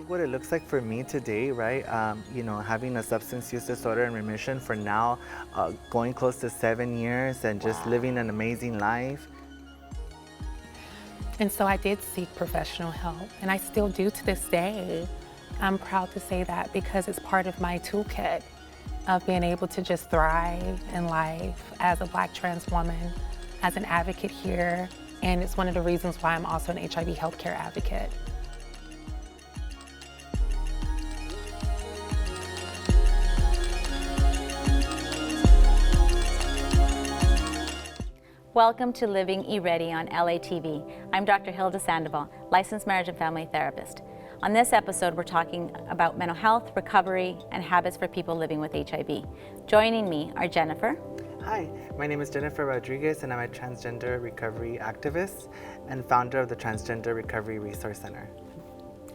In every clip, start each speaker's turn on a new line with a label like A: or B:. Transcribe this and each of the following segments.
A: what it looks like for me today, right? Having a substance use disorder in remission for now, going close to 7 years and just living an amazing life.
B: And so I did seek professional help, and I still do to this day. I'm proud to say that because it's part of my toolkit of being able to just thrive in life as a Black trans woman, as an advocate here, and it's one of the reasons why I'm also an HIV healthcare advocate.
C: Welcome to Living E-Ready on LATV. I'm Dr. Hilda Sandoval, licensed marriage and family therapist. On this episode, we're talking about mental health, recovery, and habits for people living with HIV. Joining me are Jennifer.
A: Hi, my name is Jennifer Rodriguez, and I'm a transgender recovery activist and founder of the Transgender Recovery Resource Center.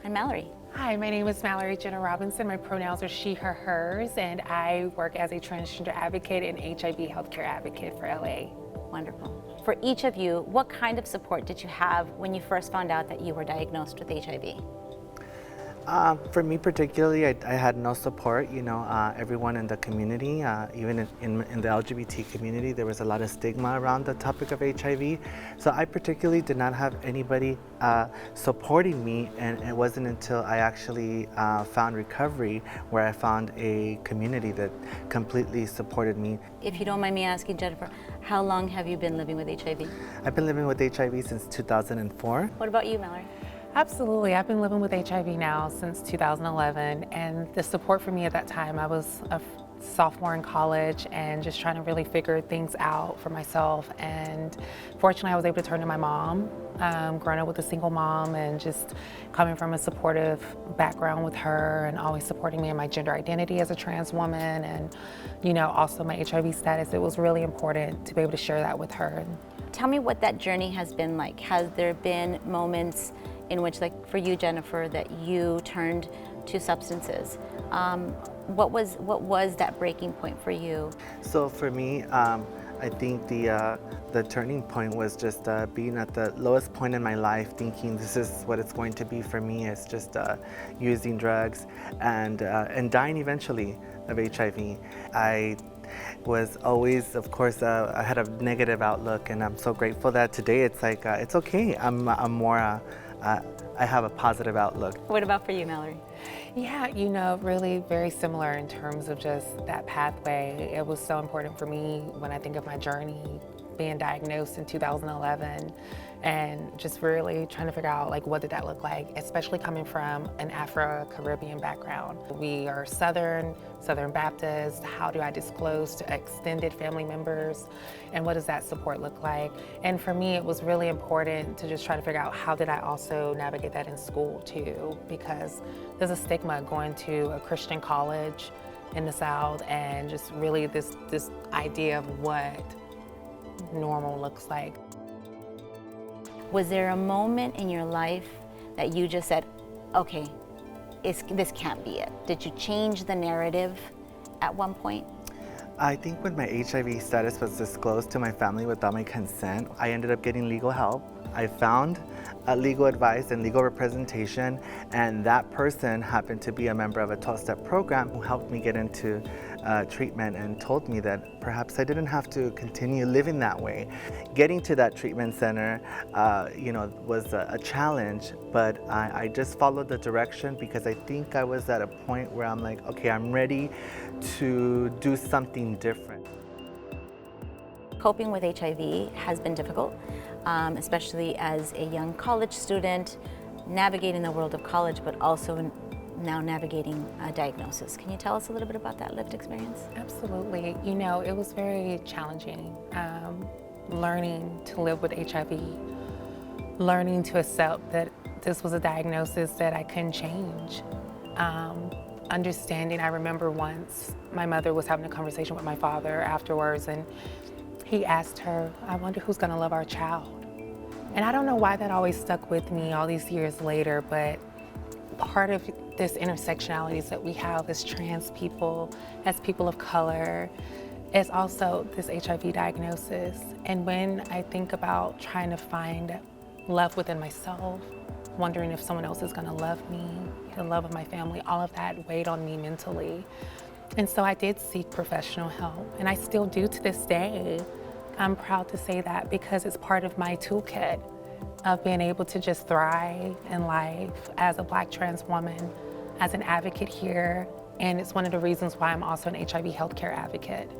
C: And Mallory.
B: Hi, my name is Mallery Robinson. My pronouns are she, her, hers, and I work as a transgender advocate and HIV healthcare advocate for LA.
C: Wonderful. For each of you, what kind of support did you have when you first found out that you were diagnosed with HIV?
A: For me particularly, I had no support. Everyone in the community, even in the LGBT community, there was a lot of stigma around the topic of HIV. So I particularly did not have anybody supporting me, and it wasn't until I actually found recovery where I found a community that completely supported me.
C: If you don't mind me asking, Jennifer, how long have you been living with HIV?
A: I've been living with HIV since 2004.
C: What about you, Mallory?
B: Absolutely. I've been living with HIV now since 2011, and the support for me at that time, I was a sophomore in college and just trying to really figure things out for myself. And fortunately, I was able to turn to my mom, growing up with a single mom and just coming from a supportive background with her and always supporting me in my gender identity as a trans woman and, also my HIV status. It was really important to be able to share that with her.
C: Tell me what that journey has been like. Has there been moments in which, like for you, Jennifer, that you turned to substances? What was that breaking point for you?
A: So for me, I think the turning point was just being at the lowest point in my life, thinking this is what it's going to be for me. It's just using drugs and dying eventually of HIV. I was always, of course, I had a negative outlook, and I'm so grateful that today it's like it's okay. I'm more. I have a positive outlook.
C: What about for you, Mallory?
B: Yeah, really very similar in terms of just that pathway. It was so important for me when I think of my journey, being diagnosed in 2011 and just really trying to figure out what did that look like, especially coming from an Afro-Caribbean background. We are Southern Baptist. How do I disclose to extended family members? And what does that support look like? And for me, it was really important to just try to figure out how did I also navigate that in school too, because there's a stigma going to a Christian college in the South and just really this idea of what normal looks like.
C: Was there a moment in your life that you just said, okay, this can't be it? Did you change the narrative at one point?
A: I think when my HIV status was disclosed to my family without my consent, I ended up getting legal help. I found legal advice and legal representation, and that person happened to be a member of a 12-step program who helped me get into treatment and told me that perhaps I didn't have to continue living that way. Getting to that treatment center, was a challenge, but I just followed the direction because I think I was at a point where I'm like, okay, I'm ready to do something different.
C: Coping with HIV has been difficult, especially as a young college student, navigating the world of college, but also now navigating a diagnosis. Can you tell us a little bit about that lived experience?
B: Absolutely. It was very challenging, learning to live with HIV, learning to accept that this was a diagnosis that I couldn't change. Understanding, I remember once my mother was having a conversation with my father afterwards, and he asked her, I wonder who's gonna love our child. And I don't know why that always stuck with me all these years later, but part of this intersectionality that we have as trans people, as people of color, is also this HIV diagnosis. And when I think about trying to find love within myself, wondering if someone else is going to love me, the love of my family, all of that weighed on me mentally. And so I did seek professional help, and I still do to this day. I'm proud to say that because it's part of my toolkit of being able to just thrive in life as a Black trans woman, as an advocate here. And it's one of the reasons why I'm also an HIV healthcare advocate.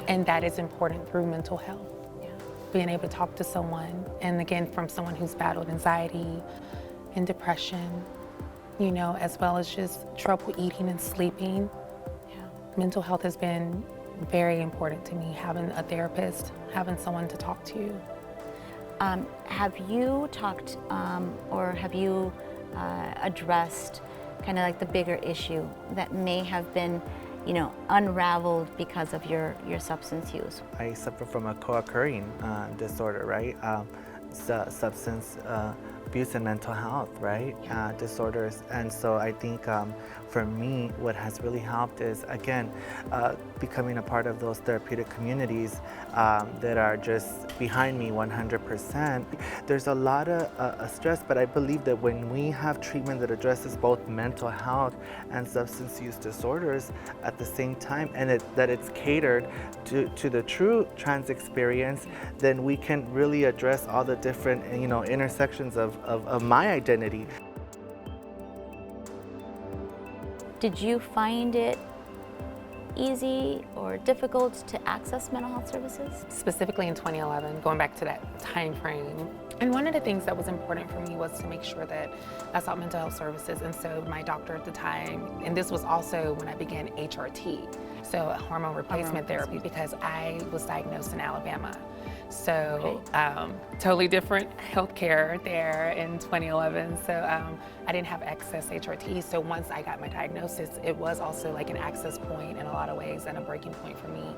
B: And that is important through mental health. Being able to talk to someone, and again, from someone who's battled anxiety and depression, you know, as well as just trouble eating and sleeping. Mental health has been very important to me, having a therapist, having someone to talk to.
C: Have you talked or have you addressed kind of like the bigger issue that may have been, you know, unraveled because of your substance use?
A: I suffer from a co-occurring disorder, right? Substance abuse and mental health, right? Disorders. And so I think for me, what has really helped is, again, becoming a part of those therapeutic communities that are just behind me 100%. There's a lot of stress, but I believe that when we have treatment that addresses both mental health and substance use disorders at the same time, and that it's catered to the true trans experience, then we can really address all the different, you know, intersections of my identity.
C: Did you find it easy or difficult to access mental health services?
B: Specifically in 2011, going back to that time frame. And one of the things that was important for me was to make sure that I sought mental health services. And so my doctor at the time, and this was also when I began HRT, so hormone replacement therapy, because I was diagnosed in Alabama. So totally different healthcare there in 2011. So I didn't have access to HRT. So once I got my diagnosis, it was also like an access point in a lot of ways and a breaking point for me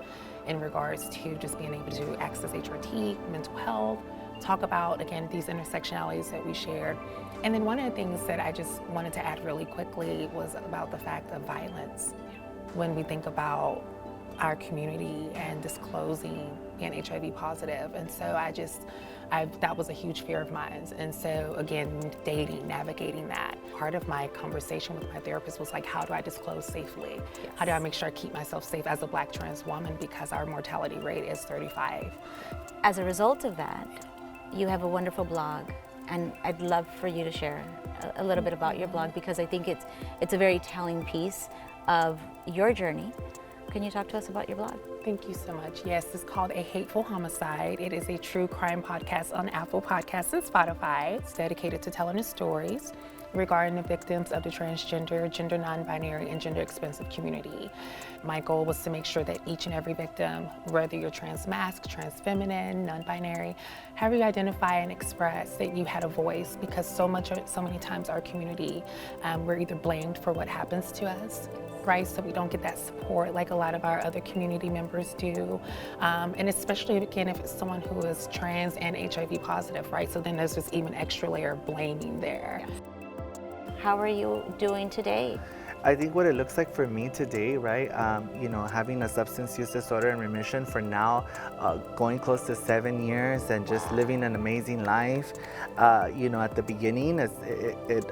B: in regards to just being able to access HRT, mental health, talk about, again, these intersectionalities that we shared. And then one of the things that I just wanted to add really quickly was about the fact of violence. When we think about our community and disclosing being HIV positive. And so that was a huge fear of mine. And so again, dating, navigating that. Part of my conversation with my therapist was like, how do I disclose safely? Yes. How do I make sure I keep myself safe as a Black trans woman, because our mortality rate is 35.
C: As a result of that, you have a wonderful blog, and I'd love for you to share a little bit about your blog, because I think it's a very telling piece of your journey. Can you talk to us about your blog?
B: Thank you so much. Yes, it's called A Hateful Homicide. It is a true crime podcast on Apple Podcasts and Spotify. It's dedicated to telling the stories regarding the victims of the transgender, gender non-binary, and gender expensive community. My goal was to make sure that each and every victim, whether you're trans masc, trans feminine, non-binary, however you identify and express, that you had a voice, because so many times our community, we're either blamed for what happens to us, right? So we don't get that support like a lot of our other community members do. And especially, again, if it's someone who is trans and HIV positive, right? So then there's this even extra layer of blaming there.
C: Yeah. How are you doing today?
A: I think what it looks like for me today, right, you know, having a substance use disorder in remission for now, going close to 7 years and just living an amazing life. You know, at the beginning,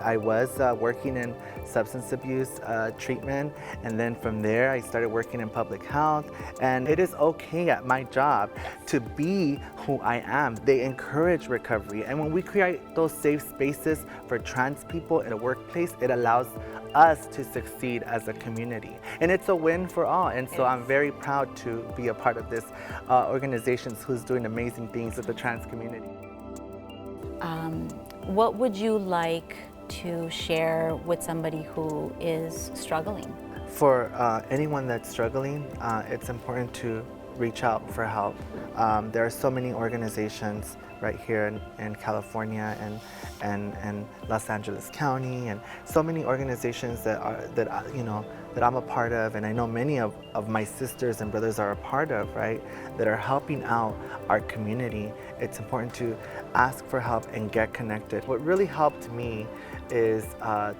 A: I was working in substance abuse treatment, and then from there I started working in public health. And it is okay at my job to be who I am. They encourage recovery, and when we create those safe spaces for trans people in a workplace, it allows us to succeed as a community. And it's a win for all. And so I'm very proud to be a part of this organization who's doing amazing things with the trans community.
C: What would you like to share with somebody who is struggling?
A: For anyone that's struggling, it's important to reach out for help. There are so many organizations right here in California and Los Angeles County, and so many organizations that I'm a part of, and I know many of my sisters and brothers are a part of, right, that are helping out our community. It's important to ask for help and get connected. What really helped me is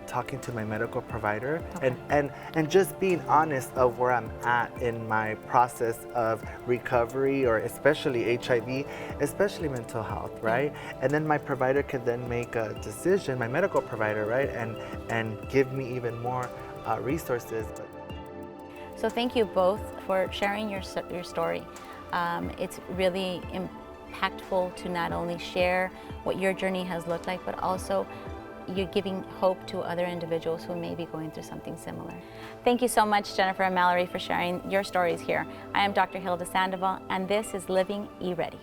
A: talking to my medical provider
C: Okay.
A: and just being honest of where I'm at in my process of recovery, or especially HIV, especially mental health, right? And then my provider can then make a decision, my medical provider, right? And give me even more resources.
C: So thank you both for sharing your story. It's really impactful to not only share what your journey has looked like, but also you're giving hope to other individuals who may be going through something similar. Thank you so much, Jennifer and Mallery, for sharing your stories here. I am Dr. Hilda Sandoval, and this is Living E-Ready.